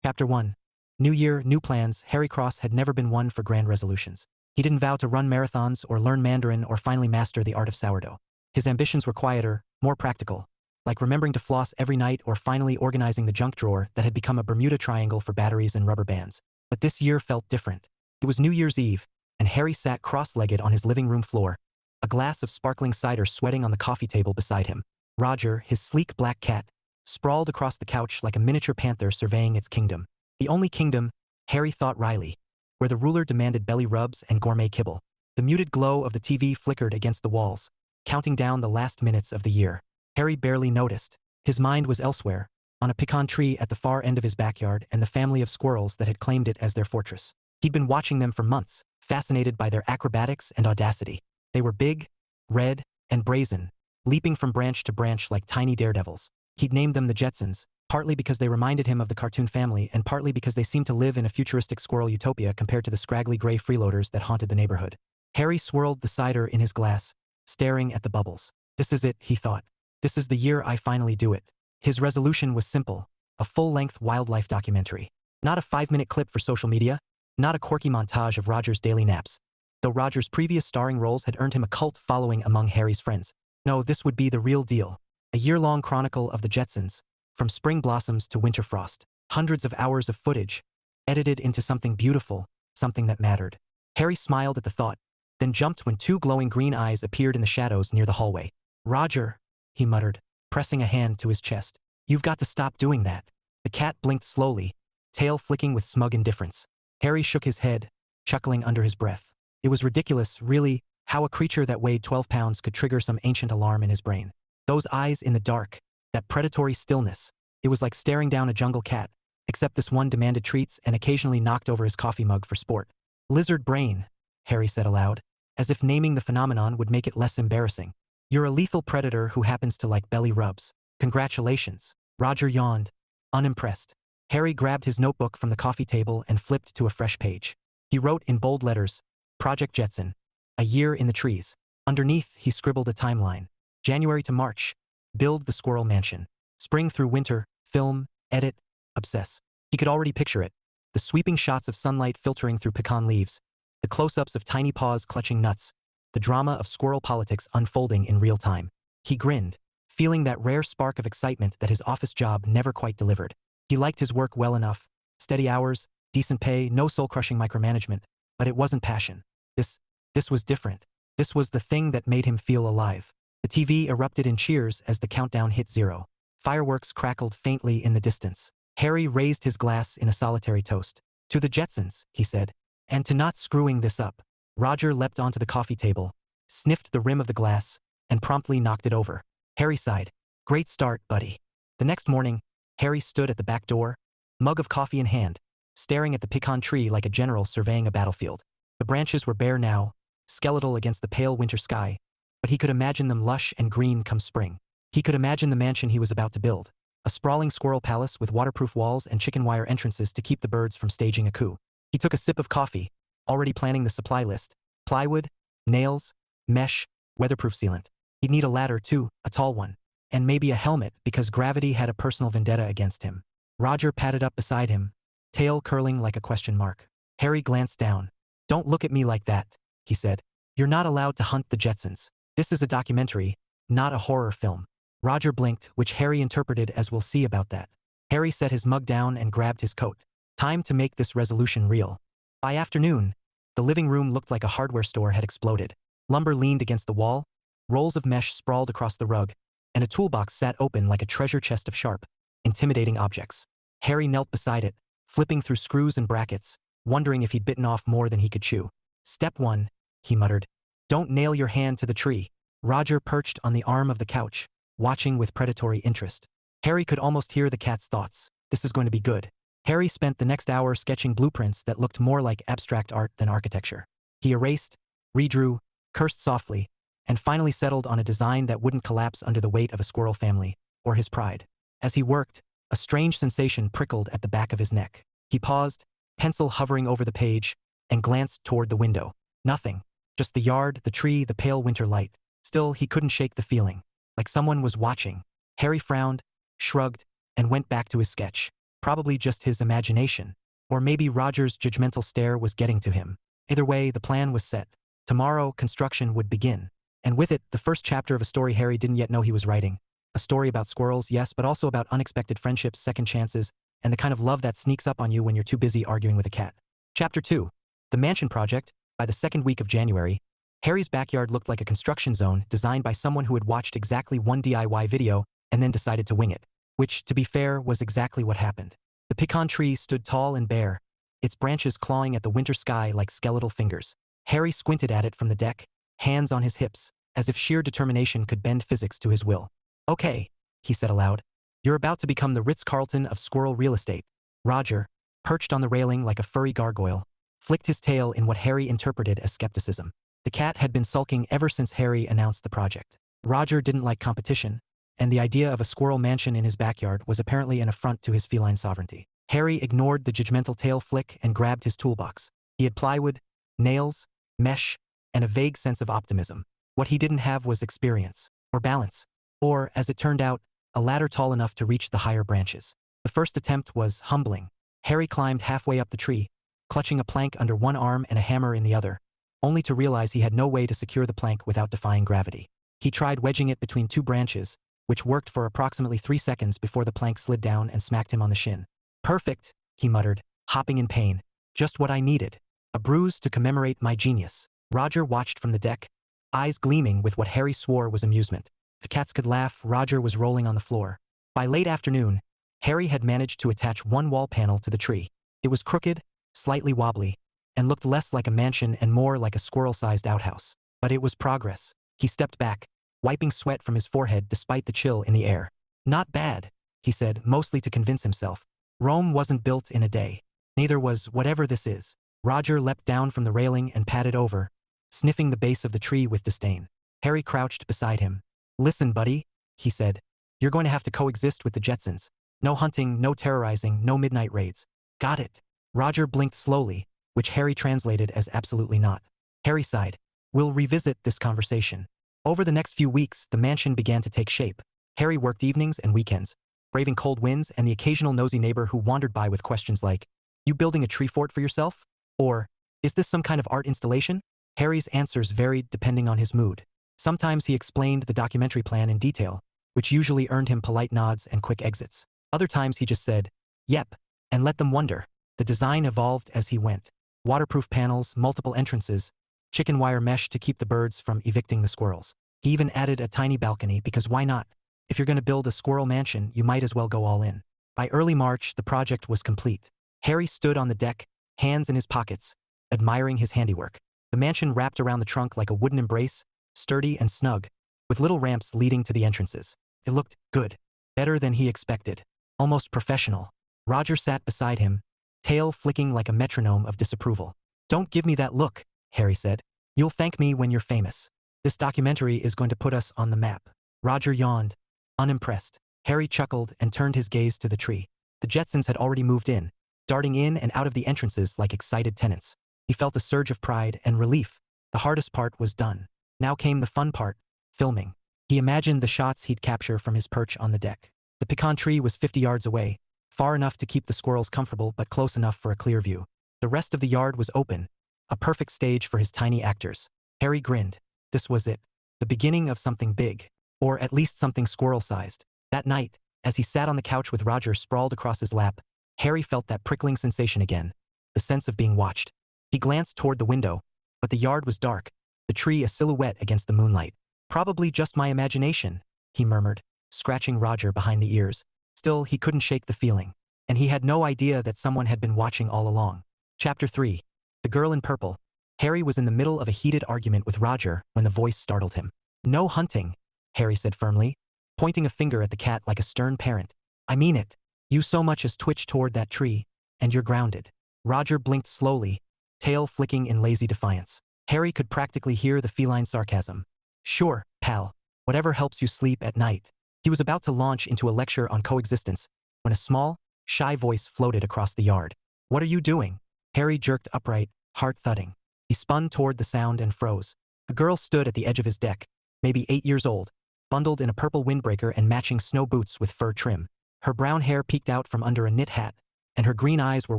Chapter 1. New Year, New Plans. Harry Kross had never been one for grand resolutions. He didn't vow to run marathons or learn Mandarin or finally master the art of sourdough. His ambitions were quieter, more practical, like remembering to floss every night or finally organizing the junk drawer that had become a Bermuda Triangle for batteries and rubber bands. But this year felt different. It was New Year's Eve, and Harry sat cross-legged on his living room floor, a glass of sparkling cider sweating on the coffee table beside him. Roger, his sleek black cat, sprawled across the couch like a miniature panther surveying its kingdom. The only kingdom, Harry thought wryly, where the ruler demanded belly rubs and gourmet kibble. The muted glow of the TV flickered against the walls, counting down the last minutes of the year. Harry barely noticed. His mind was elsewhere, on a pecan tree at the far end of his backyard and the family of squirrels that had claimed it as their fortress. He'd been watching them for months, fascinated by their acrobatics and audacity. They were big, red, and brazen, leaping from branch to branch like tiny daredevils. He'd named them the Jetsons, partly because they reminded him of the cartoon family and partly because they seemed to live in a futuristic squirrel utopia compared to the scraggly gray freeloaders that haunted the neighborhood. Harry swirled the cider in his glass, staring at the bubbles. This is it, he thought. This is the year I finally do it. His resolution was simple, a full-length wildlife documentary. Not a 5-minute clip for social media, not a quirky montage of Roger's daily naps, though Roger's previous starring roles had earned him a cult following among Harry's friends. No, this would be the real deal. A year-long chronicle of the Jetsons, from spring blossoms to winter frost. Hundreds of hours of footage, edited into something beautiful, something that mattered. Harry smiled at the thought, then jumped when two glowing green eyes appeared in the shadows near the hallway. "Roger," he muttered, pressing a hand to his chest. "You've got to stop doing that." The cat blinked slowly, tail flicking with smug indifference. Harry shook his head, chuckling under his breath. It was ridiculous, really, how a creature that weighed 12 pounds could trigger some ancient alarm in his brain. Those eyes in the dark, that predatory stillness, it was like staring down a jungle cat, except this one demanded treats and occasionally knocked over his coffee mug for sport. "Lizard brain," Harry said aloud, as if naming the phenomenon would make it less embarrassing. "You're a lethal predator who happens to like belly rubs. Congratulations." Roger yawned, unimpressed. Harry grabbed his notebook from the coffee table and flipped to a fresh page. He wrote in bold letters, "Project Jetson. A year in the trees." Underneath, he scribbled a timeline. January to March. Build the squirrel mansion. Spring through winter. Film, edit, obsess. He could already picture it. The sweeping shots of sunlight filtering through pecan leaves. The close-ups of tiny paws clutching nuts. The drama of squirrel politics unfolding in real time. He grinned, feeling that rare spark of excitement that his office job never quite delivered. He liked his work well enough. Steady hours, decent pay, no soul-crushing micromanagement. But it wasn't passion. This was different. This was the thing that made him feel alive. The TV erupted in cheers as the countdown hit 0. Fireworks crackled faintly in the distance. Harry raised his glass in a solitary toast. "To the Jetsons," he said. "And to not screwing this up." Roger leapt onto the coffee table, sniffed the rim of the glass, and promptly knocked it over. Harry sighed. "Great start, buddy." The next morning, Harry stood at the back door, mug of coffee in hand, staring at the pecan tree like a general surveying a battlefield. The branches were bare now, skeletal against the pale winter sky, but he could imagine them lush and green come spring. He could imagine the mansion he was about to build, a sprawling squirrel palace with waterproof walls and chicken wire entrances to keep the birds from staging a coup. He took a sip of coffee, already planning the supply list: plywood, nails, mesh, weatherproof sealant. He'd need a ladder too, a tall one, and maybe a helmet because gravity had a personal vendetta against him. Roger padded up beside him, tail curling like a question mark. Harry glanced down. "Don't look at me like that," he said. "You're not allowed to hunt the Jetsons. This is a documentary, not a horror film." Roger blinked, which Harry interpreted as "we'll see about that." Harry set his mug down and grabbed his coat. Time to make this resolution real. By afternoon, the living room looked like a hardware store had exploded. Lumber leaned against the wall, rolls of mesh sprawled across the rug, and a toolbox sat open like a treasure chest of sharp, intimidating objects. Harry knelt beside it, flipping through screws and brackets, wondering if he'd bitten off more than he could chew. "Step 1, he muttered. "Don't nail your hand to the tree." Roger perched on the arm of the couch, watching with predatory interest. Harry could almost hear the cat's thoughts. This is going to be good. Harry spent the next hour sketching blueprints that looked more like abstract art than architecture. He erased, redrew, cursed softly, and finally settled on a design that wouldn't collapse under the weight of a squirrel family, or his pride. As he worked, a strange sensation prickled at the back of his neck. He paused, pencil hovering over the page, and glanced toward the window. Nothing. Just the yard, the tree, the pale winter light. Still, he couldn't shake the feeling, like someone was watching. Harry frowned, shrugged, and went back to his sketch. Probably just his imagination. Or maybe Roger's judgmental stare was getting to him. Either way, the plan was set. Tomorrow, construction would begin. And with it, the first chapter of a story Harry didn't yet know he was writing. A story about squirrels, yes, but also about unexpected friendships, second chances, and the kind of love that sneaks up on you when you're too busy arguing with a cat. Chapter 2. The Mansion Project. By the second week of January, Harry's backyard looked like a construction zone designed by someone who had watched exactly one DIY video and then decided to wing it. Which, to be fair, was exactly what happened. The pecan tree stood tall and bare, its branches clawing at the winter sky like skeletal fingers. Harry squinted at it from the deck, hands on his hips, as if sheer determination could bend physics to his will. Okay, he said aloud. You're about to become the Ritz-Carlton of squirrel real estate. Roger, perched on the railing like a furry gargoyle, flicked his tail in what Harry interpreted as skepticism. The cat had been sulking ever since Harry announced the project. Roger didn't like competition, and the idea of a squirrel mansion in his backyard was apparently an affront to his feline sovereignty. Harry ignored the judgmental tail flick and grabbed his toolbox. He had plywood, nails, mesh, and a vague sense of optimism. What he didn't have was experience, or balance, or, as it turned out, a ladder tall enough to reach the higher branches. The first attempt was humbling. Harry climbed halfway up the tree, clutching a plank under one arm and a hammer in the other, only to realize he had no way to secure the plank without defying gravity. He tried wedging it between two branches, which worked for approximately 3 seconds before the plank slid down and smacked him on the shin. Perfect, he muttered, hopping in pain. Just what I needed. A bruise to commemorate my genius. Roger watched from the deck, eyes gleaming with what Harry swore was amusement. The cats could laugh, Roger was rolling on the floor. By late afternoon, Harry had managed to attach one wall panel to the tree. It was crooked, slightly wobbly, and looked less like a mansion and more like a squirrel-sized outhouse. But it was progress. He stepped back, wiping sweat from his forehead despite the chill in the air. Not bad, he said, mostly to convince himself. Rome wasn't built in a day. Neither was whatever this is. Roger leapt down from the railing and padded over, sniffing the base of the tree with disdain. Harry crouched beside him. Listen, buddy, he said. You're going to have to coexist with the Jetsons. No hunting, no terrorizing, no midnight raids. Got it. Roger blinked slowly, which Harry translated as absolutely not. Harry sighed. We'll revisit this conversation. Over the next few weeks, the mansion began to take shape. Harry worked evenings and weekends, braving cold winds and the occasional nosy neighbor who wandered by with questions like, "You building a tree fort for yourself?" Or, "Is this some kind of art installation?" Harry's answers varied depending on his mood. Sometimes he explained the documentary plan in detail, which usually earned him polite nods and quick exits. Other times he just said, "Yep," and let them wonder. The design evolved as he went. Waterproof panels, multiple entrances, chicken wire mesh to keep the birds from evicting the squirrels. He even added a tiny balcony because why not? If you're going to build a squirrel mansion, you might as well go all in. By early March, the project was complete. Harry stood on the deck, hands in his pockets, admiring his handiwork. The mansion wrapped around the trunk like a wooden embrace, sturdy and snug, with little ramps leading to the entrances. It looked good, better than he expected, almost professional. Roger sat beside him, tail flicking like a metronome of disapproval. "Don't give me that look," Harry said. "You'll thank me when you're famous. This documentary is going to put us on the map." Roger yawned, unimpressed. Harry chuckled and turned his gaze to the tree. The Jetsons had already moved in, darting in and out of the entrances like excited tenants. He felt a surge of pride and relief. The hardest part was done. Now came the fun part, filming. He imagined the shots he'd capture from his perch on the deck. The pecan tree was 50 yards away, far enough to keep the squirrels comfortable but close enough for a clear view. The rest of the yard was open, a perfect stage for his tiny actors. Harry grinned. This was it. The beginning of something big. Or at least something squirrel-sized. That night, as he sat on the couch with Roger sprawled across his lap, Harry felt that prickling sensation again, the sense of being watched. He glanced toward the window, but the yard was dark, the tree a silhouette against the moonlight. "Probably just my imagination," he murmured, scratching Roger behind the ears. Still, he couldn't shake the feeling, and he had no idea that someone had been watching all along. Chapter 3. The Girl in Purple. Harry was in the middle of a heated argument with Roger when the voice startled him. "No hunting," Harry said firmly, pointing a finger at the cat like a stern parent. "I mean it. You so much as twitch toward that tree, and you're grounded." Roger blinked slowly, tail flicking in lazy defiance. Harry could practically hear the feline sarcasm. "Sure, pal. Whatever helps you sleep at night." He was about to launch into a lecture on coexistence when a small, shy voice floated across the yard. "What are you doing?" Harry jerked upright, heart thudding. He spun toward the sound and froze. A girl stood at the edge of his deck, maybe 8 years old, bundled in a purple windbreaker and matching snow boots with fur trim. Her brown hair peeked out from under a knit hat, and her green eyes were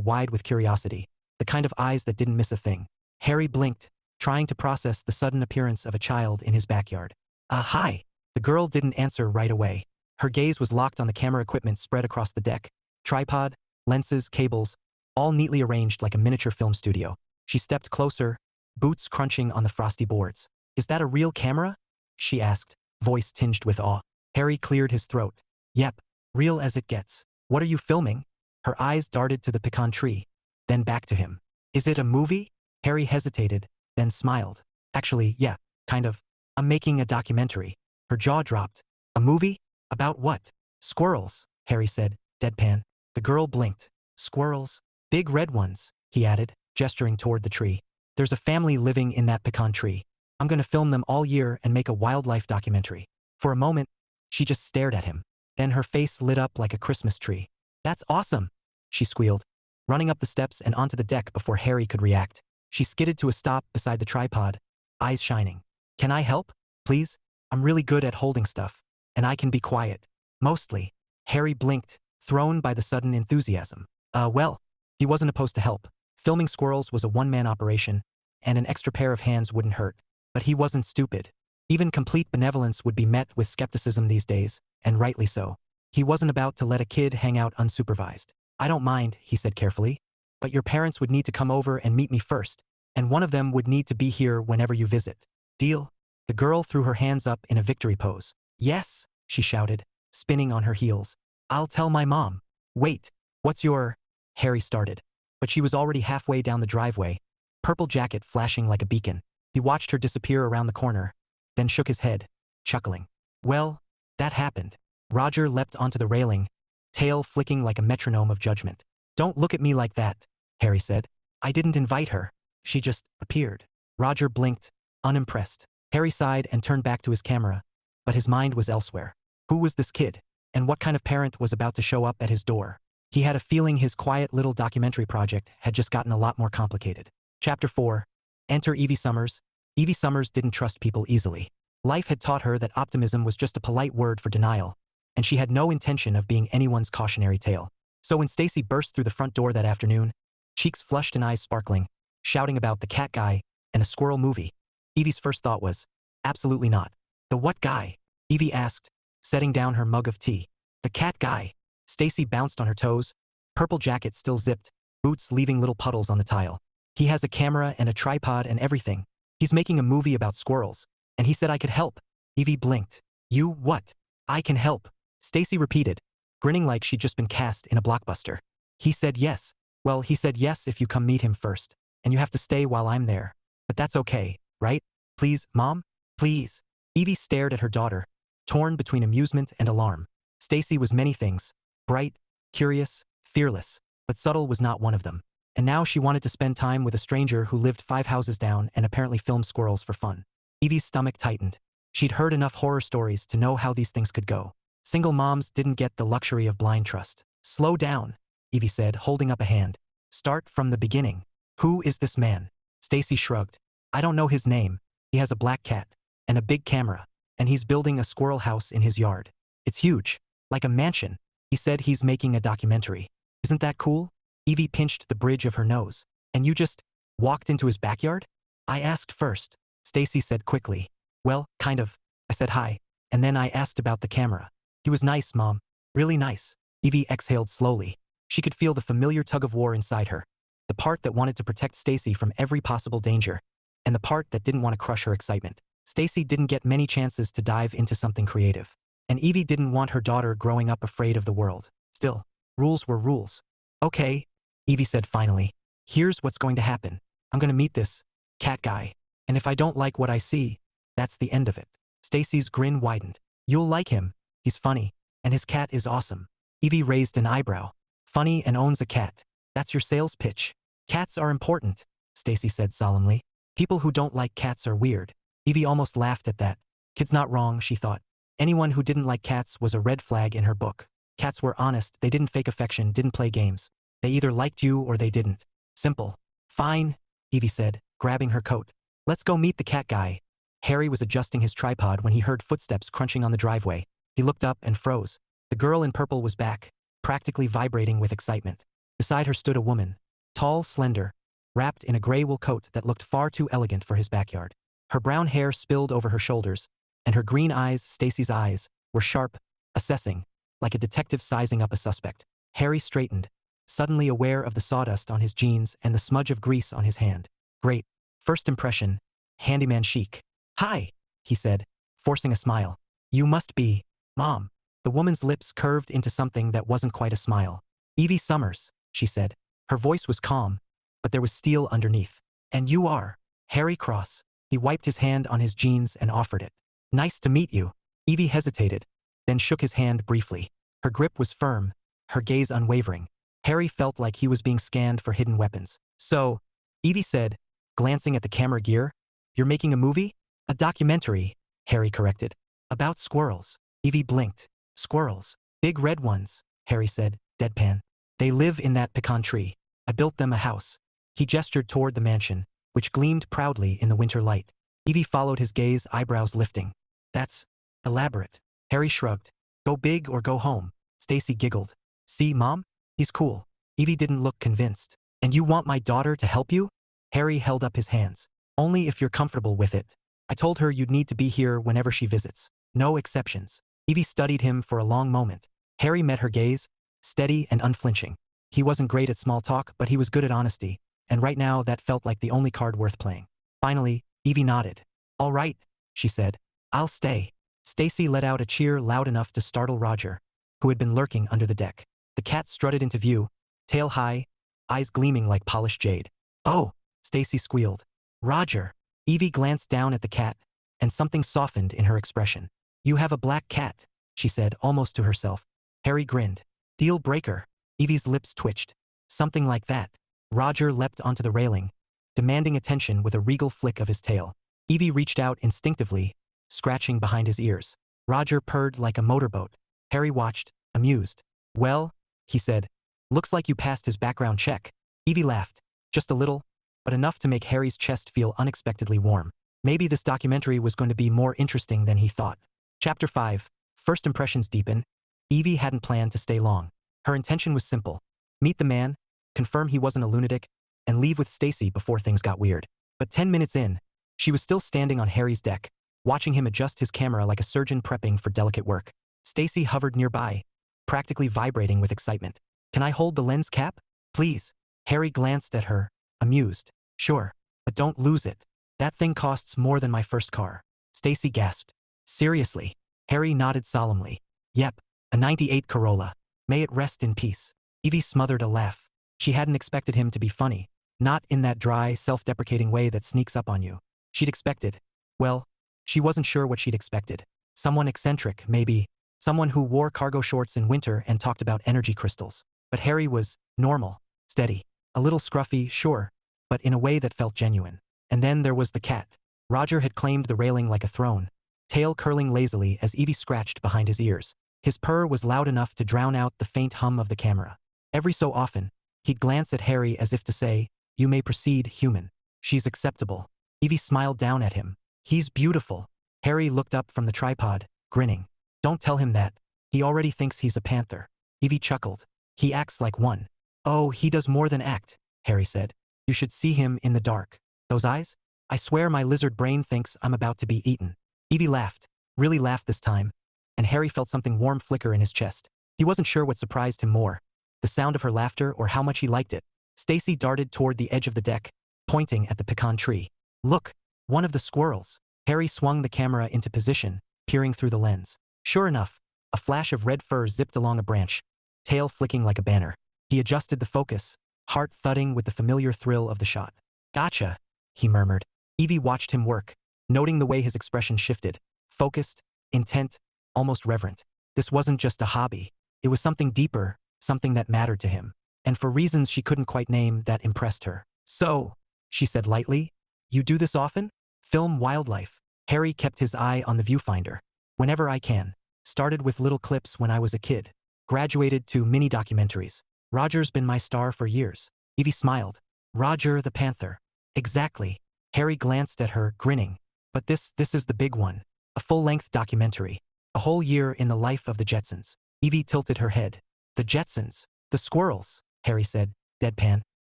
wide with curiosity, the kind of eyes that didn't miss a thing. Harry blinked, trying to process the sudden appearance of a child in his backyard. Hi. The girl didn't answer right away. Her gaze was locked on the camera equipment spread across the deck. Tripod, lenses, cables, all neatly arranged like a miniature film studio. She stepped closer, boots crunching on the frosty boards. Is that a real camera? She asked, voice tinged with awe. Harry cleared his throat. Yep, real as it gets. What are you filming? Her eyes darted to the pecan tree, then back to him. Is it a movie? Harry hesitated, then smiled. Actually, yeah, kind of. I'm making a documentary. Her jaw dropped. A movie? About what? Squirrels, Harry said, deadpan. The girl blinked. Squirrels? Big red ones, he added, gesturing toward the tree. There's a family living in that pecan tree. I'm gonna film them all year and make a wildlife documentary. For a moment, she just stared at him. Then her face lit up like a Christmas tree. That's awesome, she squealed, running up the steps and onto the deck before Harry could react. She skidded to a stop beside the tripod, eyes shining. Can I help? Please? I'm really good at holding stuff, and I can be quiet. Mostly. Harry blinked, thrown by the sudden enthusiasm. Well, he wasn't opposed to help. Filming squirrels was a one-man operation, and an extra pair of hands wouldn't hurt. But he wasn't stupid. Even complete benevolence would be met with skepticism these days, and rightly so. He wasn't about to let a kid hang out unsupervised. I don't mind, he said carefully, but your parents would need to come over and meet me first, and one of them would need to be here whenever you visit. Deal? The girl threw her hands up in a victory pose. Yes, she shouted, spinning on her heels. I'll tell my mom. Wait, what's your... Harry started, but she was already halfway down the driveway, purple jacket flashing like a beacon. He watched her disappear around the corner, then shook his head, chuckling. Well, that happened. Roger leapt onto the railing, tail flicking like a metronome of judgment. Don't look at me like that, Harry said. I didn't invite her. She just appeared. Roger blinked, unimpressed. Harry sighed and turned back to his camera, but his mind was elsewhere. Who was this kid? And what kind of parent was about to show up at his door? He had a feeling his quiet little documentary project had just gotten a lot more complicated. Chapter 4. Enter Evie Summers. Evie Summers didn't trust people easily. Life had taught her that optimism was just a polite word for denial, and she had no intention of being anyone's cautionary tale. So when Stacy burst through the front door that afternoon, cheeks flushed and eyes sparkling, shouting about the cat guy and a squirrel movie, Evie's first thought was, absolutely not. The what guy? Evie asked, setting down her mug of tea. The cat guy. Stacy bounced on her toes, purple jacket still zipped, boots leaving little puddles on the tile. He has a camera and a tripod and everything. He's making a movie about squirrels, and he said I could help. Evie blinked. You what? I can help. Stacy repeated, grinning like she'd just been cast in a blockbuster. He said yes. Well, he said yes if you come meet him first, and you have to stay while I'm there. But that's okay, right? Please, Mom? Please. Evie stared at her daughter, torn between amusement and alarm. Stacy was many things. Bright, curious, fearless, but subtle was not one of them. And now she wanted to spend time with a stranger who lived 5 houses down and apparently filmed squirrels for fun. Evie's stomach tightened. She'd heard enough horror stories to know how these things could go. Single moms didn't get the luxury of blind trust. Slow down, Evie said, holding up a hand. Start from the beginning. Who is this man? Stacy shrugged. I don't know his name. He has a black cat and a big camera, and he's building a squirrel house in his yard. It's huge, like a mansion. He said he's making a documentary. Isn't that cool? Evie pinched the bridge of her nose. And you just walked into his backyard? I asked first, Stacy said quickly. Well, kind of. I said hi, and then I asked about the camera. He was nice, Mom. Really nice. Evie exhaled slowly. She could feel the familiar tug-of-war inside her. The part that wanted to protect Stacy from every possible danger, and the part that didn't want to crush her excitement. Stacy didn't get many chances to dive into something creative. And Evie didn't want her daughter growing up afraid of the world. Still, rules were rules. Okay, Evie said finally. Here's what's going to happen. I'm going to meet this cat guy, and if I don't like what I see, that's the end of it. Stacy's grin widened. You'll like him. He's funny, and his cat is awesome. Evie raised an eyebrow. Funny and owns a cat. That's your sales pitch. Cats are important, Stacy said solemnly. People who don't like cats are weird. Evie almost laughed at that. Kid's not wrong, she thought. Anyone who didn't like cats was a red flag in her book. Cats were honest, they didn't fake affection, didn't play games. They either liked you or they didn't. Simple. Fine, Evie said, grabbing her coat. Let's go meet the cat guy. Harry was adjusting his tripod when he heard footsteps crunching on the driveway. He looked up and froze. The girl in purple was back, practically vibrating with excitement. Beside her stood a woman, tall, slender, wrapped in a gray wool coat that looked far too elegant for his backyard. Her brown hair spilled over her shoulders, and her green eyes, Stacy's eyes, were sharp, assessing, like a detective sizing up a suspect. Harry straightened, suddenly aware of the sawdust on his jeans and the smudge of grease on his hand. Great. First impression. Handyman chic. Hi, he said, forcing a smile. You must be Mom. The woman's lips curved into something that wasn't quite a smile. Evie Summers, she said. Her voice was calm, but there was steel underneath. And you are Harry Kross. He wiped his hand on his jeans and offered it. Nice to meet you. Evie hesitated, then shook his hand briefly. Her grip was firm, her gaze unwavering. Harry felt like he was being scanned for hidden weapons. So, Evie said, glancing at the camera gear, you're making a movie? A documentary, Harry corrected. About squirrels. Evie blinked. Squirrels. Big red ones, Harry said, deadpan. They live in that pecan tree. I built them a house. He gestured toward the mansion, which gleamed proudly in the winter light. Evie followed his gaze, eyebrows lifting. That's elaborate. Harry shrugged. Go big or go home. Stacy giggled. See, Mom? He's cool. Evie didn't look convinced. And you want my daughter to help you? Harry held up his hands. Only if you're comfortable with it. I told her you'd need to be here whenever she visits. No exceptions. Evie studied him for a long moment. Harry met her gaze, steady and unflinching. He wasn't great at small talk, but he was good at honesty, and right now that felt like the only card worth playing. Finally, Evie nodded. All right, she said. I'll stay. Stacy let out a cheer loud enough to startle Roger, who had been lurking under the deck. The cat strutted into view, tail high, eyes gleaming like polished jade. Oh, Stacy squealed. Roger. Evie glanced down at the cat, and something softened in her expression. You have a black cat, she said almost to herself. Harry grinned. Deal breaker. Evie's lips twitched. Something like that. Roger leapt onto the railing, demanding attention with a regal flick of his tail. Evie reached out instinctively, scratching behind his ears. Roger purred like a motorboat. Harry watched, amused. Well, he said, looks like you passed his background check. Evie laughed. Just a little, but enough to make Harry's chest feel unexpectedly warm. Maybe this documentary was going to be more interesting than he thought. Chapter 5. First impressions deepen. Evie hadn't planned to stay long. Her intention was simple. Meet the man, confirm he wasn't a lunatic, and leave with Stacy before things got weird. But 10 minutes in, she was still standing on Harry's deck, watching him adjust his camera like a surgeon prepping for delicate work. Stacy hovered nearby, practically vibrating with excitement. Can I hold the lens cap? Please. Harry glanced at her, amused. Sure, but don't lose it. That thing costs more than my first car. Stacy gasped. Seriously? Harry nodded solemnly. Yep, a '98 Corolla. May it rest in peace. Evie smothered a laugh. She hadn't expected him to be funny, not in that dry, self-deprecating way that sneaks up on you. She'd expected, well, she wasn't sure what she'd expected. Someone eccentric, maybe. Someone who wore cargo shorts in winter and talked about energy crystals. But Harry was normal, steady, a little scruffy, sure, but in a way that felt genuine. And then there was the cat. Roger had claimed the railing like a throne, tail curling lazily as Evie scratched behind his ears. His purr was loud enough to drown out the faint hum of the camera. Every so often, he'd glance at Harry as if to say, you may proceed, human. She's acceptable. Evie smiled down at him. He's beautiful. Harry looked up from the tripod, grinning. Don't tell him that. He already thinks he's a panther. Evie chuckled. He acts like one. Oh, he does more than act, Harry said. You should see him in the dark. Those eyes? I swear my lizard brain thinks I'm about to be eaten. Evie laughed, really laughed this time, and Harry felt something warm flicker in his chest. He wasn't sure what surprised him more, the sound of her laughter or how much he liked it. Stacy darted toward the edge of the deck, pointing at the pecan tree. Look, one of the squirrels. Harry swung the camera into position, peering through the lens. Sure enough, a flash of red fur zipped along a branch, tail flicking like a banner. He adjusted the focus, heart thudding with the familiar thrill of the shot. Gotcha, he murmured. Evie watched him work, noting the way his expression shifted, focused, intent, almost reverent. This wasn't just a hobby. It was something deeper, something that mattered to him. And for reasons she couldn't quite name, that impressed her. So, she said lightly, you do this often? Film wildlife. Harry kept his eye on the viewfinder. Whenever I can. Started with little clips when I was a kid. Graduated to mini documentaries. Roger's been my star for years. Evie smiled. Roger the Panther. Exactly. Harry glanced at her, grinning. But this is the big one. A full-length documentary. A whole year in the life of the Jetsons. Evie tilted her head. The Jetsons. The squirrels, Harry said, deadpan.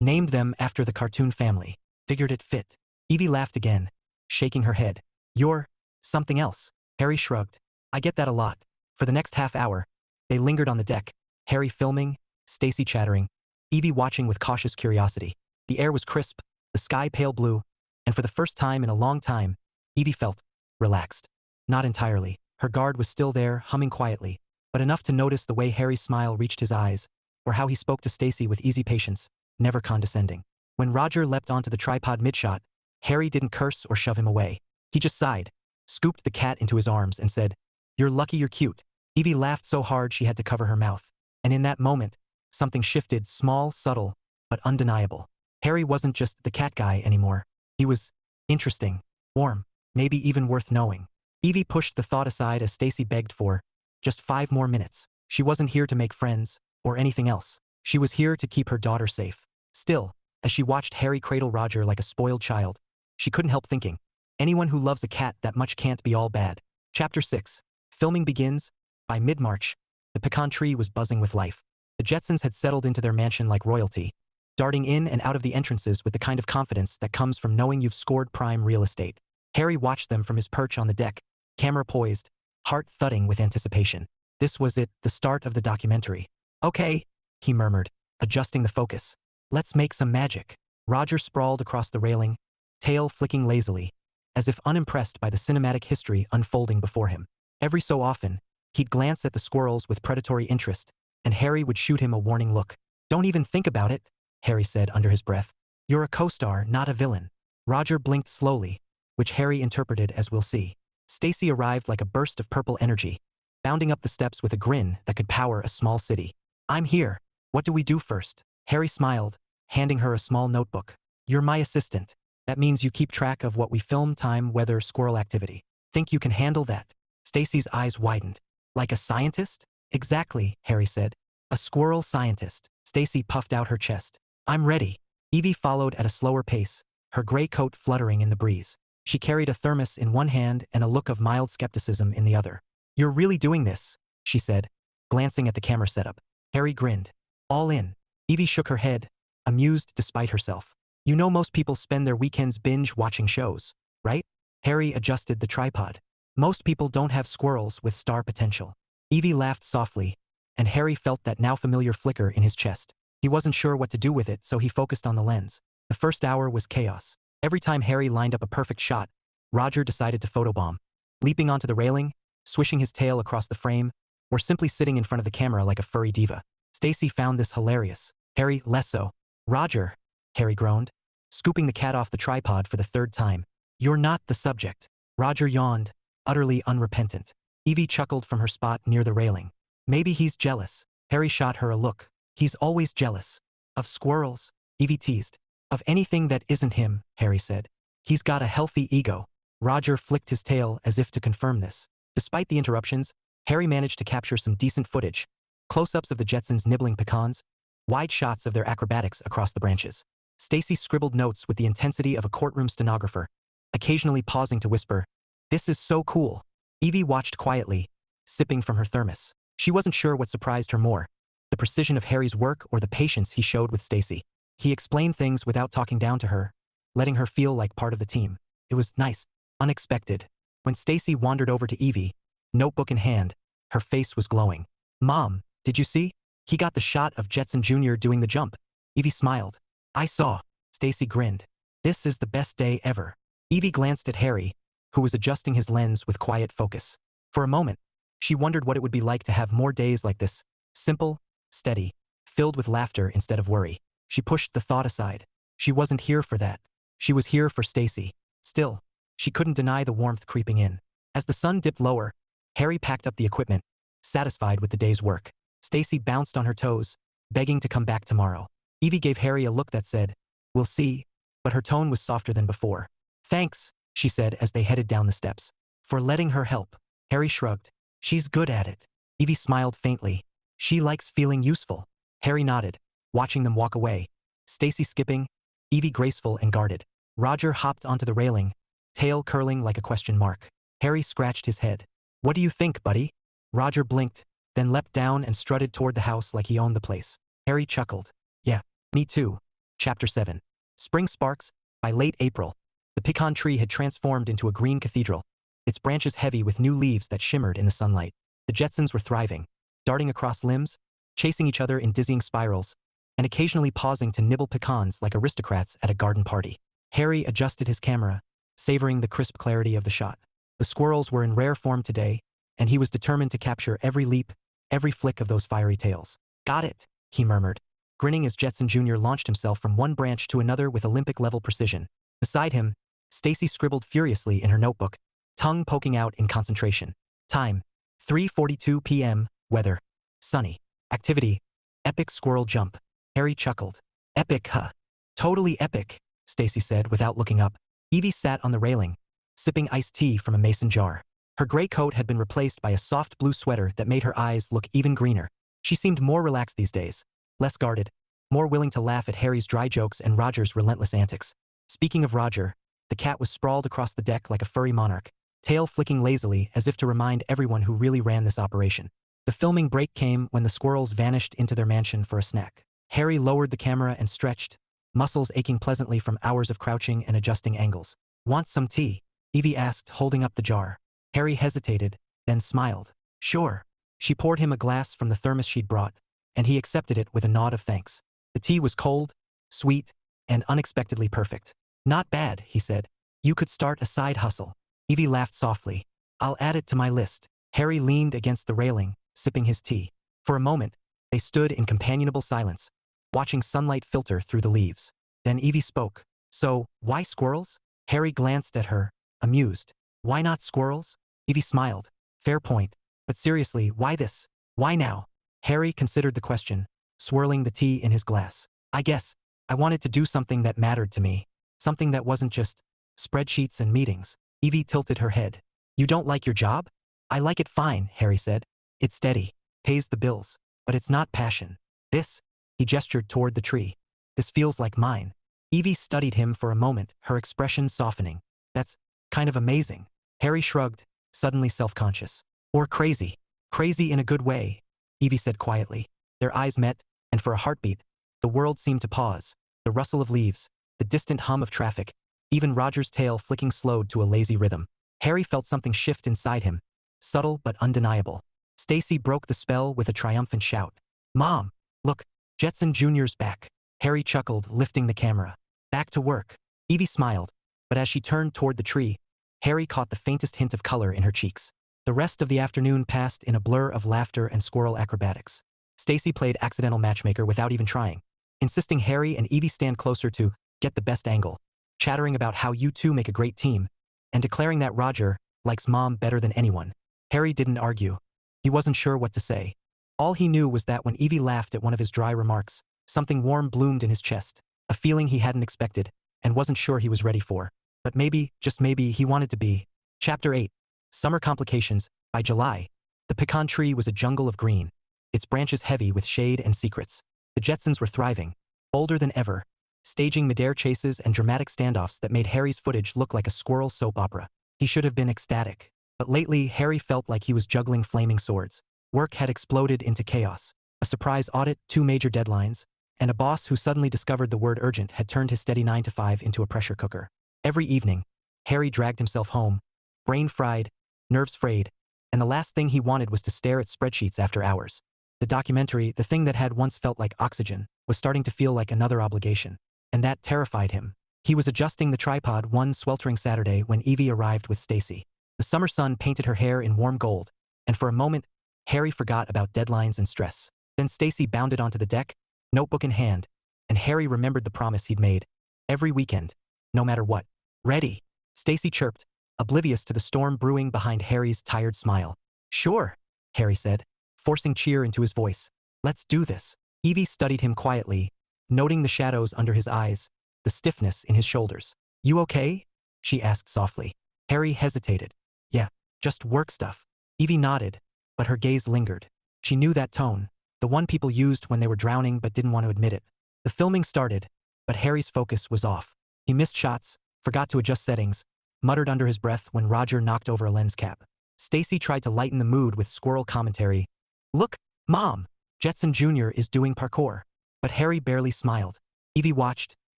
Named them after the cartoon family. Figured it fit. Evie laughed again, shaking her head. You're something else. Harry shrugged. I get that a lot. For the next half hour, they lingered on the deck, Harry filming, Stacy chattering, Evie watching with cautious curiosity. The air was crisp, the sky pale blue, and for the first time in a long time, Evie felt relaxed. Not entirely. Her guard was still there, humming quietly, but enough to notice the way Harry's smile reached his eyes, or how he spoke to Stacy with easy patience, never condescending. When Roger leapt onto the tripod mid-shot, Harry didn't curse or shove him away. He just sighed, scooped the cat into his arms and said, "You're lucky you're cute." Evie laughed so hard she had to cover her mouth. And in that moment, something shifted, small, subtle, but undeniable. Harry wasn't just the cat guy anymore. He was interesting, warm, maybe even worth knowing. Evie pushed the thought aside as Stacy begged for just 5 more minutes. She wasn't here to make friends or anything else. She was here to keep her daughter safe. Still, as she watched Harry cradle Roger like a spoiled child, she couldn't help thinking, anyone who loves a cat that much can't be all bad. Chapter 6. Filming begins. By mid-March, the pecan tree was buzzing with life. The Jetsons had settled into their mansion like royalty, darting in and out of the entrances with the kind of confidence that comes from knowing you've scored prime real estate. Harry watched them from his perch on the deck, camera poised, heart thudding with anticipation. This was it, the start of the documentary. Okay, he murmured, adjusting the focus. Let's make some magic. Roger sprawled across the railing, tail flicking lazily, as if unimpressed by the cinematic history unfolding before him. Every so often, he'd glance at the squirrels with predatory interest, and Harry would shoot him a warning look. Don't even think about it, Harry said under his breath. You're a co-star, not a villain. Roger blinked slowly, which Harry interpreted as we'll see. Stacy arrived like a burst of purple energy, bounding up the steps with a grin that could power a small city. I'm here. What do we do first? Harry smiled, handing her a small notebook. You're my assistant. That means you keep track of what we film, time, weather, squirrel activity. Think you can handle that? Stacy's eyes widened. Like a scientist? Exactly, Harry said. A squirrel scientist. Stacy puffed out her chest. I'm ready. Evie followed at a slower pace, her gray coat fluttering in the breeze. She carried a thermos in one hand and a look of mild skepticism in the other. You're really doing this, she said, glancing at the camera setup. Harry grinned. All in. Evie shook her head, amused despite herself. You know most people spend their weekends binge-watching shows, right? Harry adjusted the tripod. Most people don't have squirrels with star potential. Evie laughed softly, and Harry felt that now familiar flicker in his chest. He wasn't sure what to do with it, so he focused on the lens. The first hour was chaos. Every time Harry lined up a perfect shot, Roger decided to photobomb, leaping onto the railing, swishing his tail across the frame, or simply sitting in front of the camera like a furry diva. Stacy found this hilarious. Harry, less so. Roger, Harry groaned, scooping the cat off the tripod for the 3rd time. You're not the subject. Roger yawned, utterly unrepentant. Evie chuckled from her spot near the railing. Maybe he's jealous. Harry shot her a look. He's always jealous. Of squirrels, Evie teased. Of anything that isn't him, Harry said. He's got a healthy ego. Roger flicked his tail as if to confirm this. Despite the interruptions, Harry managed to capture some decent footage. Close-ups of the Jetsons nibbling pecans, wide shots of their acrobatics across the branches. Stacy scribbled notes with the intensity of a courtroom stenographer, occasionally pausing to whisper, "This is so cool." Evie watched quietly, sipping from her thermos. She wasn't sure what surprised her more, the precision of Harry's work or the patience he showed with Stacy. He explained things without talking down to her, letting her feel like part of the team. It was nice, unexpected. When Stacy wandered over to Evie, notebook in hand, her face was glowing. "Mom, did you see? He got the shot of Jetson Jr. doing the jump." Evie smiled. "I saw." Stacy grinned. "This is the best day ever." Evie glanced at Harry, who was adjusting his lens with quiet focus. For a moment, she wondered what it would be like to have more days like this, simple, steady, filled with laughter instead of worry. She pushed the thought aside. She wasn't here for that. She was here for Stacy. Still, she couldn't deny the warmth creeping in. As the sun dipped lower, Harry packed up the equipment, satisfied with the day's work. Stacy bounced on her toes, begging to come back tomorrow. Evie gave Harry a look that said, "We'll see," but her tone was softer than before. "Thanks," she said as they headed down the steps. "For letting her help." Harry shrugged. "She's good at it." Evie smiled faintly. "She likes feeling useful." Harry nodded, watching them walk away. Stacy skipping, Evie graceful and guarded. Roger hopped onto the railing, tail curling like a question mark. Harry scratched his head. "What do you think, buddy?" Roger blinked, then leapt down and strutted toward the house like he owned the place. Harry chuckled. Yeah, me too. Chapter 7. Spring Sparks. By late April, the pecan tree had transformed into a green cathedral, its branches heavy with new leaves that shimmered in the sunlight. The Jetsons were thriving, darting across limbs, chasing each other in dizzying spirals, and occasionally pausing to nibble pecans like aristocrats at a garden party. Harry adjusted his camera, savoring the crisp clarity of the shot. The squirrels were in rare form today, and he was determined to capture every leap, every flick of those fiery tails. Got it, he murmured, grinning as Jetson Jr. launched himself from one branch to another with Olympic-level precision. Beside him, Stacy scribbled furiously in her notebook, tongue poking out in concentration. Time, 3:42 p.m., weather, sunny. Activity, epic squirrel jump. Harry chuckled. Epic, huh? Totally epic, Stacy said without looking up. Evie sat on the railing, sipping iced tea from a mason jar. Her gray coat had been replaced by a soft blue sweater that made her eyes look even greener. She seemed more relaxed these days, less guarded, more willing to laugh at Harry's dry jokes and Roger's relentless antics. Speaking of Roger, the cat was sprawled across the deck like a furry monarch, tail flicking lazily as if to remind everyone who really ran this operation. The filming break came when the squirrels vanished into their mansion for a snack. Harry lowered the camera and stretched, muscles aching pleasantly from hours of crouching and adjusting angles. Want some tea? Evie asked, holding up the jar. Harry hesitated, then smiled. Sure. She poured him a glass from the thermos she'd brought, and he accepted it with a nod of thanks. The tea was cold, sweet, and unexpectedly perfect. Not bad, he said. You could start a side hustle. Evie laughed softly. I'll add it to my list. Harry leaned against the railing, sipping his tea. For a moment, they stood in companionable silence, watching sunlight filter through the leaves. Then Evie spoke. So, why squirrels? Harry glanced at her, amused. Why not squirrels? Evie smiled. Fair point. But seriously, why this? Why now? Harry considered the question, swirling the tea in his glass. I guess, I wanted to do something that mattered to me. Something that wasn't just spreadsheets and meetings. Evie tilted her head. You don't like your job? I like it fine, Harry said. It's steady, pays the bills, but it's not passion. This, he gestured toward the tree. This feels like mine. Evie studied him for a moment, her expression softening. That's kind of amazing. Harry shrugged, suddenly self-conscious. Or crazy. Crazy in a good way, Evie said quietly. Their eyes met, and for a heartbeat, the world seemed to pause. The rustle of leaves, the distant hum of traffic, even Roger's tail flicking slowed to a lazy rhythm. Harry felt something shift inside him, subtle but undeniable. Stacy broke the spell with a triumphant shout. Mom, look, Jetson Jr.'s back. Harry chuckled, lifting the camera. Back to work. Evie smiled, but as she turned toward the tree, Harry caught the faintest hint of color in her cheeks. The rest of the afternoon passed in a blur of laughter and squirrel acrobatics. Stacy played accidental matchmaker without even trying, insisting Harry and Evie stand closer to get the best angle, chattering about how you two make a great team, and declaring that Roger likes Mom better than anyone. Harry didn't argue. He wasn't sure what to say. All he knew was that when Evie laughed at one of his dry remarks, something warm bloomed in his chest, a feeling he hadn't expected and wasn't sure he was ready for. But maybe, just maybe, he wanted to be. Chapter 8. Summer Complications. By July, the pecan tree was a jungle of green, its branches heavy with shade and secrets. The Jetsons were thriving, bolder than ever, staging midair chases and dramatic standoffs that made Harry's footage look like a squirrel soap opera. He should have been ecstatic. But lately, Harry felt like he was juggling flaming swords. Work had exploded into chaos. A surprise audit, 2 major deadlines, and a boss who suddenly discovered the word urgent had turned his steady 9 to 5 into a pressure cooker. Every evening, Harry dragged himself home, brain fried, nerves frayed, and the last thing he wanted was to stare at spreadsheets after hours. The documentary, the thing that had once felt like oxygen, was starting to feel like another obligation, and that terrified him. He was adjusting the tripod one sweltering Saturday when Evie arrived with Stacy. The summer sun painted her hair in warm gold, and for a moment, Harry forgot about deadlines and stress. Then Stacy bounded onto the deck, notebook in hand, and Harry remembered the promise he'd made. Every weekend, no matter what. Ready, Stacy chirped, oblivious to the storm brewing behind Harry's tired smile. Sure, Harry said, forcing cheer into his voice. Let's do this. Evie studied him quietly, noting the shadows under his eyes, the stiffness in his shoulders. You okay? She asked softly. Harry hesitated. Yeah, just work stuff. Evie nodded, but her gaze lingered. She knew that tone, the one people used when they were drowning but didn't want to admit it. The filming started, but Harry's focus was off. He missed shots, forgot to adjust settings, muttered under his breath when Roger knocked over a lens cap. Stacy tried to lighten the mood with squirrel commentary. Look, Mom! Jetson Jr. is doing parkour. But Harry barely smiled. Evie watched,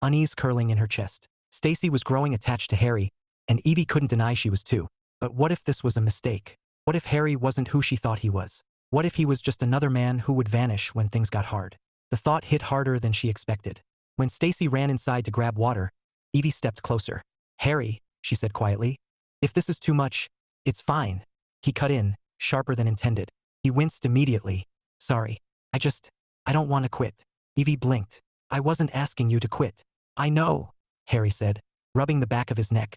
unease curling in her chest. Stacy was growing attached to Harry, and Evie couldn't deny she was too. But what if this was a mistake? What if Harry wasn't who she thought he was? What if he was just another man who would vanish when things got hard? The thought hit harder than she expected. When Stacy ran inside to grab water, Evie stepped closer. Harry, she said quietly, if this is too much, it's fine. He cut in, sharper than intended. He winced immediately. Sorry. I don't want to quit. Evie blinked. I wasn't asking you to quit. I know, Harry said, rubbing the back of his neck.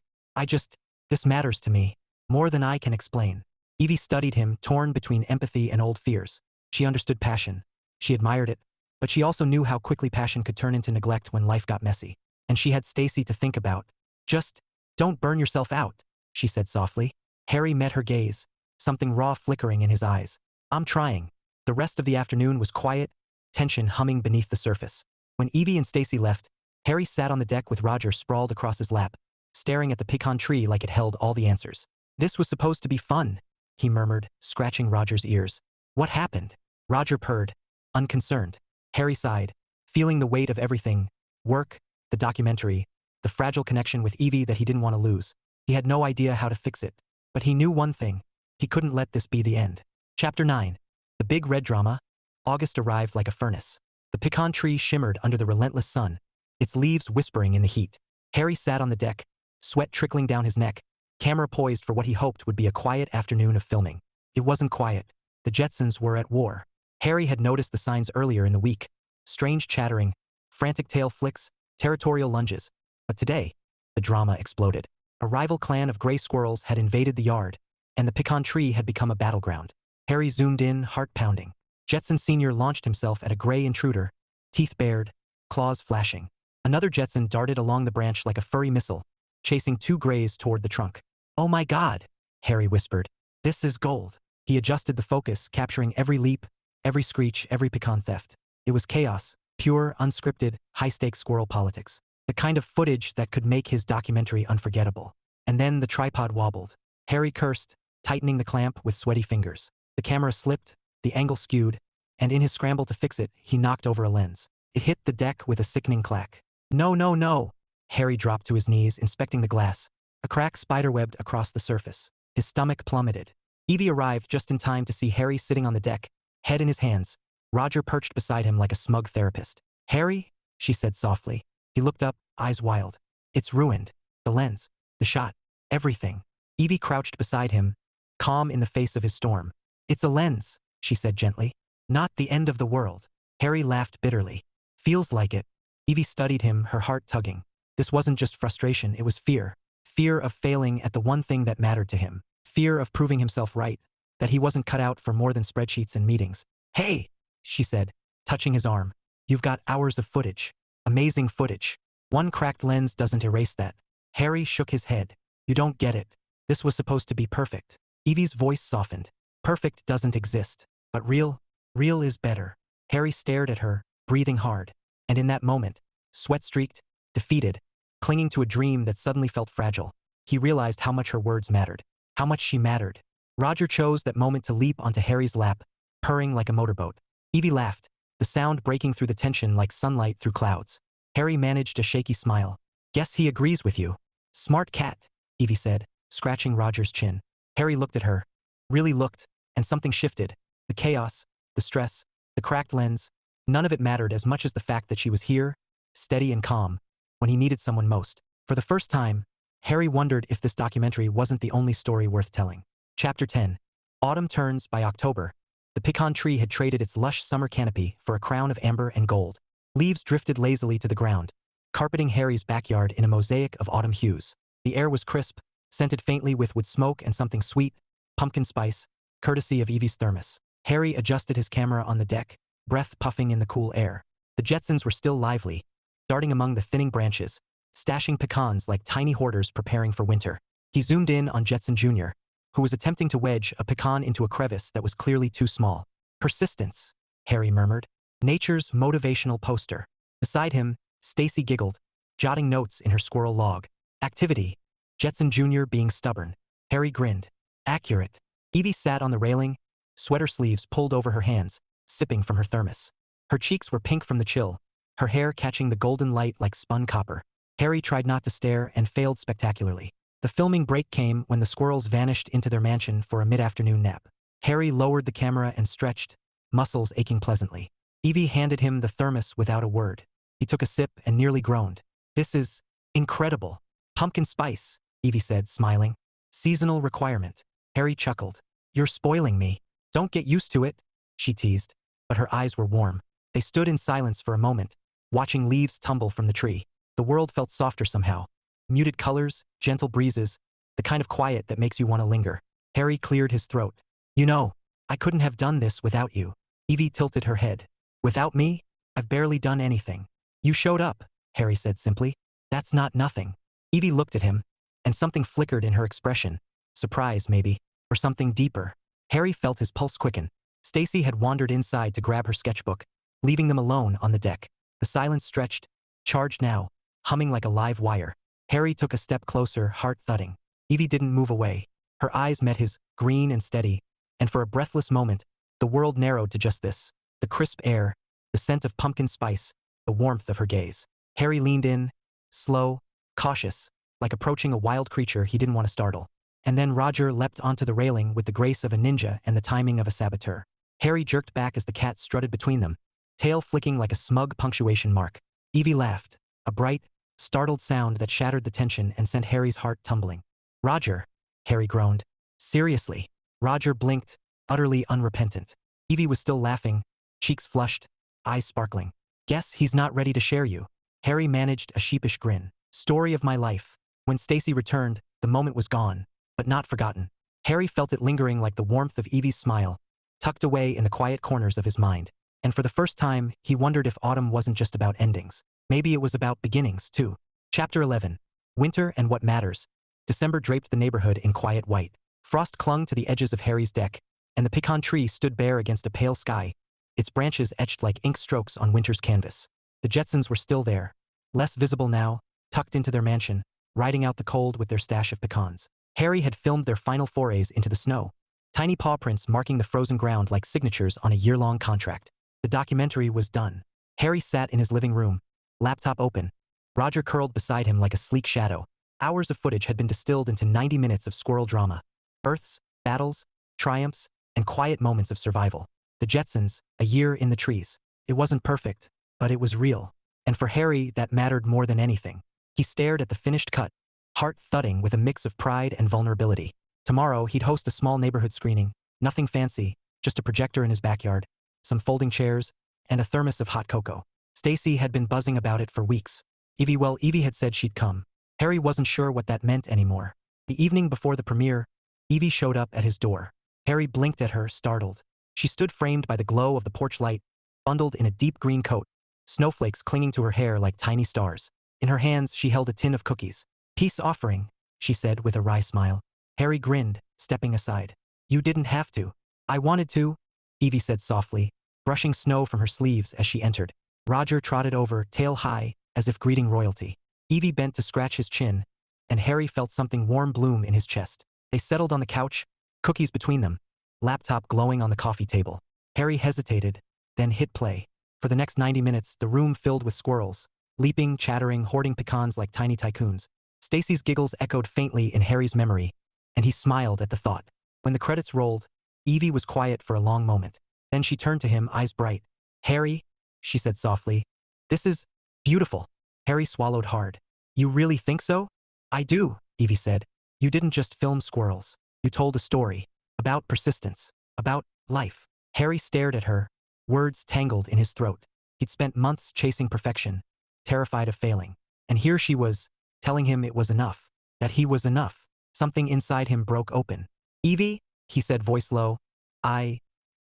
This matters to me. More than I can explain. Evie studied him, torn between empathy and old fears. She understood passion. She admired it. But she also knew how quickly passion could turn into neglect when life got messy. And she had Stacy to think about. Just don't burn yourself out, she said softly. Harry met her gaze, something raw flickering in his eyes. I'm trying. The rest of the afternoon was quiet, tension humming beneath the surface. When Evie and Stacy left, Harry sat on the deck with Roger sprawled across his lap, staring at the pecan tree like it held all the answers. This was supposed to be fun, he murmured, scratching Roger's ears. What happened? Roger purred, unconcerned. Harry sighed, feeling the weight of everything, work, the documentary, the fragile connection with Evie that he didn't want to lose. He had no idea how to fix it. But he knew one thing. He couldn't let this be the end. Chapter 9. The big red drama. August arrived like a furnace. The pecan tree shimmered under the relentless sun, its leaves whispering in the heat. Harry sat on the deck, sweat trickling down his neck, camera poised for what he hoped would be a quiet afternoon of filming. It wasn't quiet. The Jetsons were at war. Harry had noticed the signs earlier in the week. Strange chattering, frantic tail flicks, territorial lunges. But today, the drama exploded. A rival clan of gray squirrels had invaded the yard, and the pecan tree had become a battleground. Harry zoomed in, heart pounding. Jetson Sr. launched himself at a gray intruder, teeth bared, claws flashing. Another Jetson darted along the branch like a furry missile, chasing two grays toward the trunk. Oh my God, Harry whispered. This is gold. He adjusted the focus, capturing every leap, every screech, every pecan theft. It was chaos, pure, unscripted, high-stakes squirrel politics. The kind of footage that could make his documentary unforgettable. And then the tripod wobbled. Harry cursed, tightening the clamp with sweaty fingers. The camera slipped, the angle skewed, and in his scramble to fix it, he knocked over a lens. It hit the deck with a sickening clack. No, no, no! Harry dropped to his knees, inspecting the glass. A crack spiderwebbed across the surface. His stomach plummeted. Evie arrived just in time to see Harry sitting on the deck, head in his hands, Roger perched beside him like a smug therapist. Harry? She said softly. He looked up, eyes wild. It's ruined. The lens. The shot. Everything. Evie crouched beside him, calm in the face of his storm. It's a lens, she said gently. Not the end of the world. Harry laughed bitterly. Feels like it. Evie studied him, her heart tugging. This wasn't just frustration, it was fear. Fear of failing at the one thing that mattered to him. Fear of proving himself right, that he wasn't cut out for more than spreadsheets and meetings. Hey, she said, touching his arm. You've got hours of footage. Amazing footage. One cracked lens doesn't erase that. Harry shook his head. You don't get it. This was supposed to be perfect. Evie's voice softened. Perfect doesn't exist. But real is better. Harry stared at her, breathing hard. And in that moment, sweat-streaked, defeated, clinging to a dream that suddenly felt fragile, he realized how much her words mattered. How much she mattered. Roger chose that moment to leap onto Harry's lap, purring like a motorboat. Evie laughed, the sound breaking through the tension like sunlight through clouds. Harry managed a shaky smile. Guess he agrees with you. Smart cat, Evie said, scratching Roger's chin. Harry looked at her. Really looked, and something shifted. The chaos, the stress, the cracked lens, none of it mattered as much as the fact that she was here, steady and calm, when he needed someone most. For the first time, Harry wondered if this documentary wasn't the only story worth telling. Chapter 10. Autumn turns. By October, the pecan tree had traded its lush summer canopy for a crown of amber and gold. Leaves drifted lazily to the ground, carpeting Harry's backyard in a mosaic of autumn hues. The air was crisp, scented faintly with wood smoke and something sweet, pumpkin spice, courtesy of Evie's thermos. Harry adjusted his camera on the deck, breath puffing in the cool air. The Jetsons were still lively, darting among the thinning branches, stashing pecans like tiny hoarders preparing for winter. He zoomed in on Jetson Jr., who was attempting to wedge a pecan into a crevice that was clearly too small. Persistence, Harry murmured. Nature's motivational poster. Beside him, Stacy giggled, jotting notes in her squirrel log. Activity. Jetson Jr. being stubborn. Harry grinned. Accurate. Evie sat on the railing, sweater sleeves pulled over her hands, sipping from her thermos. Her cheeks were pink from the chill, her hair catching the golden light like spun copper. Harry tried not to stare and failed spectacularly. The filming break came when the squirrels vanished into their mansion for a mid-afternoon nap. Harry lowered the camera and stretched, muscles aching pleasantly. Evie handed him the thermos without a word. He took a sip and nearly groaned. "This is incredible. Pumpkin spice," Evie said, smiling. "Seasonal requirement." Harry chuckled. "You're spoiling me." "Don't get used to it," she teased. But her eyes were warm. They stood in silence for a moment, watching leaves tumble from the tree. The world felt softer somehow. Muted colors, gentle breezes, the kind of quiet that makes you want to linger. Harry cleared his throat. "You know, I couldn't have done this without you." Evie tilted her head. "Without me? I've barely done anything." "You showed up," Harry said simply. "That's not nothing." Evie looked at him, and something flickered in her expression. Surprise, maybe, or something deeper. Harry felt his pulse quicken. Stacy had wandered inside to grab her sketchbook, leaving them alone on the deck. The silence stretched, charged now, humming like a live wire. Harry took a step closer, heart thudding. Evie didn't move away. Her eyes met his, green and steady, and for a breathless moment, the world narrowed to just this. The crisp air, the scent of pumpkin spice, the warmth of her gaze. Harry leaned in, slow, cautious, like approaching a wild creature he didn't want to startle. And then Roger leapt onto the railing with the grace of a ninja and the timing of a saboteur. Harry jerked back as the cat strutted between them, tail flicking like a smug punctuation mark. Evie laughed, a bright, startled sound that shattered the tension and sent Harry's heart tumbling. "Roger," Harry groaned. "Seriously." Roger blinked, utterly unrepentant. Evie was still laughing, cheeks flushed, eyes sparkling. "Guess he's not ready to share you." Harry managed a sheepish grin. "Story of my life." When Stacy returned, the moment was gone, but not forgotten. Harry felt it lingering like the warmth of Evie's smile, tucked away in the quiet corners of his mind. And for the first time, he wondered if autumn wasn't just about endings. Maybe it was about beginnings, too. Chapter 11. Winter and What Matters. December draped the neighborhood in quiet white. Frost clung to the edges of Harry's deck, and the pecan tree stood bare against a pale sky, its branches etched like ink strokes on winter's canvas. The Jetsons were still there, less visible now, tucked into their mansion, riding out the cold with their stash of pecans. Harry had filmed their final forays into the snow, tiny paw prints marking the frozen ground like signatures on a year-long contract. The documentary was done. Harry sat in his living room, laptop open. Roger curled beside him like a sleek shadow. Hours of footage had been distilled into 90 minutes of squirrel drama. Births, battles, triumphs, and quiet moments of survival. The Jetsons, a year in the trees. It wasn't perfect, but it was real. And for Harry, that mattered more than anything. He stared at the finished cut, heart thudding with a mix of pride and vulnerability. Tomorrow, he'd host a small neighborhood screening. Nothing fancy, just a projector in his backyard, some folding chairs, and a thermos of hot cocoa. Stacy had been buzzing about it for weeks. Evie had said she'd come. Harry wasn't sure what that meant anymore. The evening before the premiere, Evie showed up at his door. Harry blinked at her, startled. She stood framed by the glow of the porch light, bundled in a deep green coat, snowflakes clinging to her hair like tiny stars. In her hands, she held a tin of cookies. "Peace offering," she said with a wry smile. Harry grinned, stepping aside. "You didn't have to." "I wanted to," Evie said softly, brushing snow from her sleeves as she entered. Roger trotted over, tail high, as if greeting royalty. Evie bent to scratch his chin, and Harry felt something warm bloom in his chest. They settled on the couch, cookies between them, laptop glowing on the coffee table. Harry hesitated, then hit play. For the next 90 minutes, the room filled with squirrels, leaping, chattering, hoarding pecans like tiny tycoons. Stacy's giggles echoed faintly in Harry's memory, and he smiled at the thought. When the credits rolled, Evie was quiet for a long moment. Then she turned to him, eyes bright. "Harry," she said softly, "this is beautiful." Harry swallowed hard. "You really think so?" "I do," Evie said. "You didn't just film squirrels. You told a story. About persistence. About life." Harry stared at her, words tangled in his throat. He'd spent months chasing perfection, terrified of failing. And here she was, telling him it was enough. That he was enough. Something inside him broke open. "Evie," he said, voice low.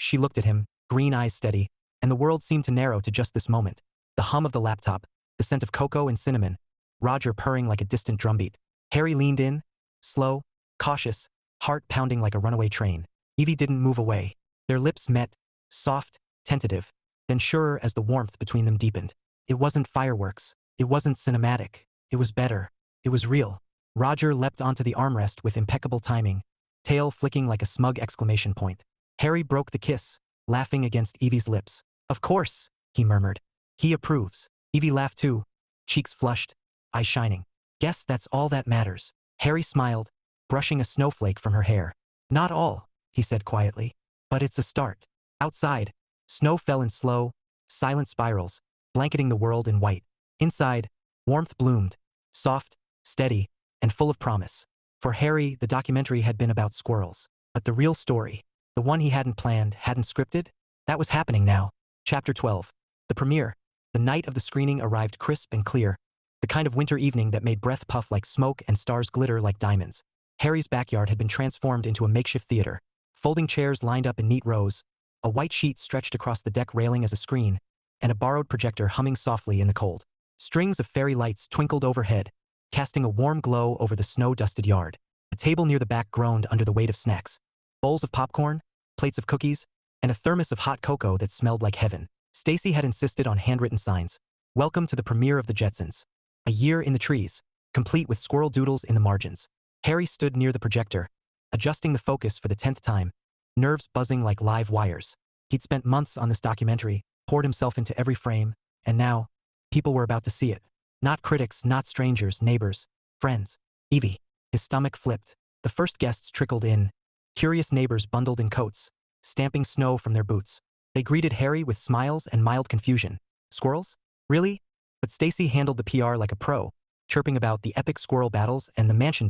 She looked at him, green eyes steady, and the world seemed to narrow to just this moment. The hum of the laptop, the scent of cocoa and cinnamon, Roger purring like a distant drumbeat. Harry leaned in, slow, cautious, heart pounding like a runaway train. Evie didn't move away. Their lips met, soft, tentative, then surer as the warmth between them deepened. It wasn't fireworks. It wasn't cinematic. It was better. It was real. Roger leapt onto the armrest with impeccable timing, tail flicking like a smug exclamation point. Harry broke the kiss, laughing against Evie's lips. Of course, he murmured. He approves. Evie laughed too, cheeks flushed, eyes shining. Guess that's all that matters. Harry smiled, brushing a snowflake from her hair. Not all, he said quietly. But it's a start. Outside, snow fell in slow, silent spirals, blanketing the world in white. Inside, warmth bloomed, soft, steady, and full of promise. For Harry, the documentary had been about squirrels. But the real story, the one he hadn't planned, hadn't scripted, that was happening now. Chapter 12. The premiere. The night of the screening arrived crisp and clear, the kind of winter evening that made breath puff like smoke and stars glitter like diamonds. Harry's backyard had been transformed into a makeshift theater. Folding chairs lined up in neat rows, a white sheet stretched across the deck railing as a screen, and a borrowed projector humming softly in the cold. Strings of fairy lights twinkled overhead, casting a warm glow over the snow-dusted yard. A table near the back groaned under the weight of snacks. Bowls of popcorn, plates of cookies, and a thermos of hot cocoa that smelled like heaven. Stacy had insisted on handwritten signs. Welcome to the premiere of the Jetsons. A year in the trees, complete with squirrel doodles in the margins. Harry stood near the projector, adjusting the focus for the 10th time, nerves buzzing like live wires. He'd spent months on this documentary, poured himself into every frame, and now, people were about to see it. Not critics, not strangers, neighbors, friends. Evie. His stomach flipped. The first guests trickled in, curious neighbors bundled in coats, stamping snow from their boots. They greeted Harry with smiles and mild confusion. Squirrels? Really? But Stacy handled the PR like a pro, chirping about the epic squirrel battles and the mansion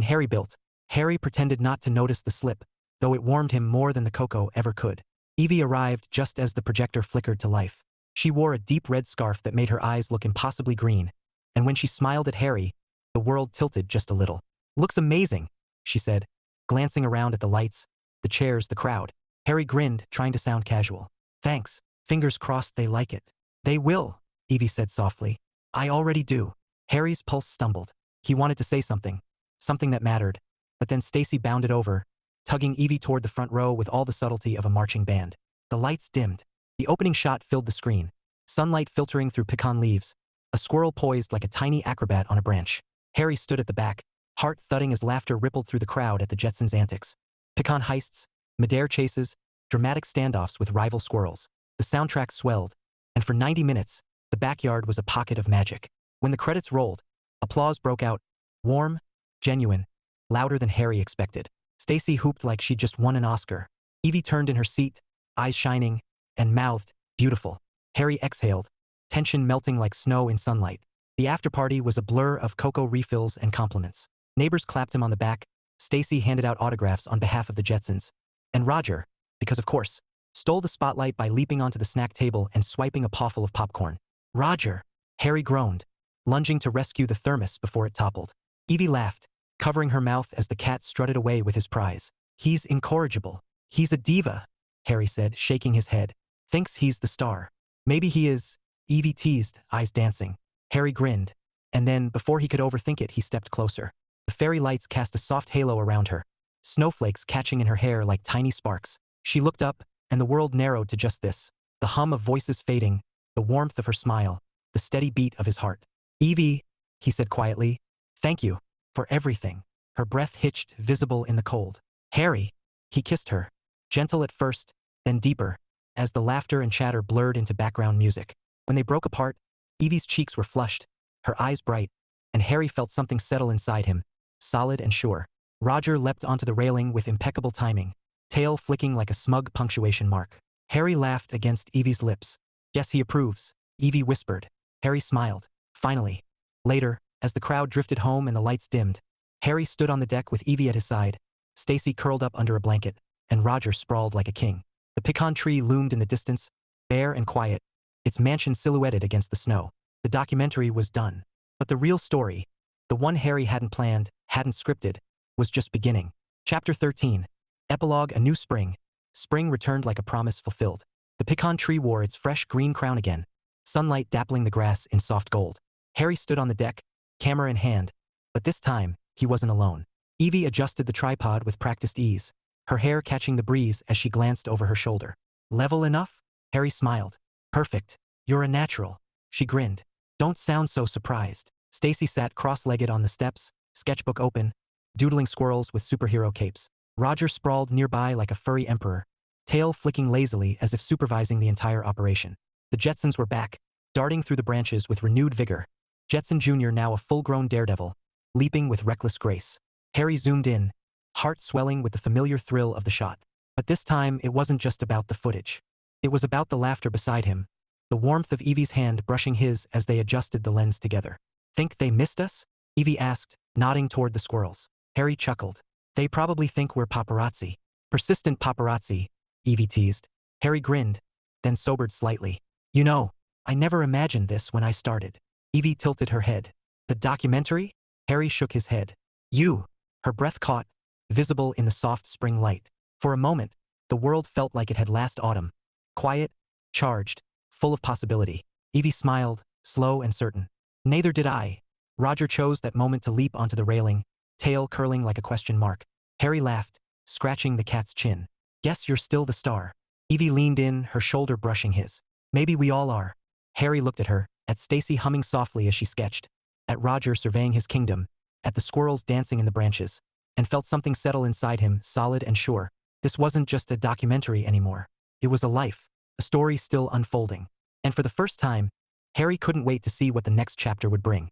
Harry built. Harry pretended not to notice the slip, though it warmed him more than the cocoa ever could. Evie arrived just as the projector flickered to life. She wore a deep red scarf that made her eyes look impossibly green, and when she smiled at Harry, the world tilted just a little. Looks amazing, she said, glancing around at the lights, the chairs, the crowd. Harry grinned, trying to sound casual. Thanks. Fingers crossed they like it. They will, Evie said softly. I already do. Harry's pulse stumbled. He wanted to say something that mattered, but then Stacy bounded over, tugging Evie toward the front row with all the subtlety of a marching band. The lights dimmed. The opening shot filled the screen, sunlight filtering through pecan leaves, a squirrel poised like a tiny acrobat on a branch. Harry stood at the back, heart thudding as laughter rippled through the crowd at the Jetsons' antics. Pecan heists, Midair chases, dramatic standoffs with rival squirrels. The soundtrack swelled, and for 90 minutes, the backyard was a pocket of magic. When the credits rolled, applause broke out, warm, genuine, louder than Harry expected. Stacy hooped like she'd just won an Oscar. Evie turned in her seat, eyes shining, and mouthed, beautiful. Harry exhaled, tension melting like snow in sunlight. The after-party was a blur of cocoa refills and compliments. Neighbors clapped him on the back, Stacy handed out autographs on behalf of the Jetsons, and Roger, because of course, stole the spotlight by leaping onto the snack table and swiping a pawful of popcorn. Roger! Harry groaned, lunging to rescue the thermos before it toppled. Evie laughed, covering her mouth as the cat strutted away with his prize. He's incorrigible. He's a diva, Harry said, shaking his head. Thinks he's the star. Maybe he is, Evie teased, eyes dancing. Harry grinned, and then, before he could overthink it, he stepped closer. The fairy lights cast a soft halo around her, snowflakes catching in her hair like tiny sparks. She looked up, and the world narrowed to just this. The hum of voices fading, the warmth of her smile, the steady beat of his heart. Evie, he said quietly, thank you, for everything. Her breath hitched, visible in the cold. Harry, he kissed her, gentle at first, then deeper, as the laughter and chatter blurred into background music. When they broke apart, Evie's cheeks were flushed, her eyes bright, and Harry felt something settle inside him, solid and sure. Roger leapt onto the railing with impeccable timing, tail flicking like a smug punctuation mark. Harry laughed against Evie's lips. Guess he approves, Evie whispered. Harry smiled. Finally. Later, as the crowd drifted home and the lights dimmed, Harry stood on the deck with Evie at his side, Stacy curled up under a blanket, and Roger sprawled like a king. The pecan tree loomed in the distance, bare and quiet, its mansion silhouetted against the snow. The documentary was done. But the real story, the one Harry hadn't planned, hadn't scripted, was just beginning. Chapter 13. Epilogue. A new spring. Spring returned like a promise fulfilled. The pecan tree wore its fresh green crown again, sunlight dappling the grass in soft gold. Harry stood on the deck, camera in hand, but this time, he wasn't alone. Evie adjusted the tripod with practiced ease, her hair catching the breeze as she glanced over her shoulder. Level enough? Harry smiled. Perfect. You're a natural. She grinned. Don't sound so surprised. Stacy sat cross-legged on the steps, sketchbook open, doodling squirrels with superhero capes. Roger sprawled nearby like a furry emperor, tail flicking lazily as if supervising the entire operation. The Jetsons were back, darting through the branches with renewed vigor. Jetson Jr. now a full-grown daredevil, leaping with reckless grace. Harry zoomed in, heart swelling with the familiar thrill of the shot. But this time, it wasn't just about the footage. It was about the laughter beside him, the warmth of Evie's hand brushing his as they adjusted the lens together. "Think they missed us?" Evie asked, nodding toward the squirrels. Harry chuckled. "They probably think we're paparazzi." "Persistent paparazzi," Evie teased. Harry grinned, then sobered slightly. "You know, I never imagined this when I started." Evie tilted her head. "The documentary?" Harry shook his head. "You." Her breath caught, visible in the soft spring light. For a moment, the world felt like it had last autumn. Quiet, charged, full of possibility. Evie smiled, slow and certain. "Neither did I." Roger chose that moment to leap onto the railing, tail curling like a question mark. Harry laughed, scratching the cat's chin. "Guess you're still the star." Evie leaned in, her shoulder brushing his. "Maybe we all are." Harry looked at her, at Stacy humming softly as she sketched, at Roger surveying his kingdom, at the squirrels dancing in the branches, and felt something settle inside him, solid and sure. This wasn't just a documentary anymore. It was a life, a story still unfolding. And for the first time, Harry couldn't wait to see what the next chapter would bring.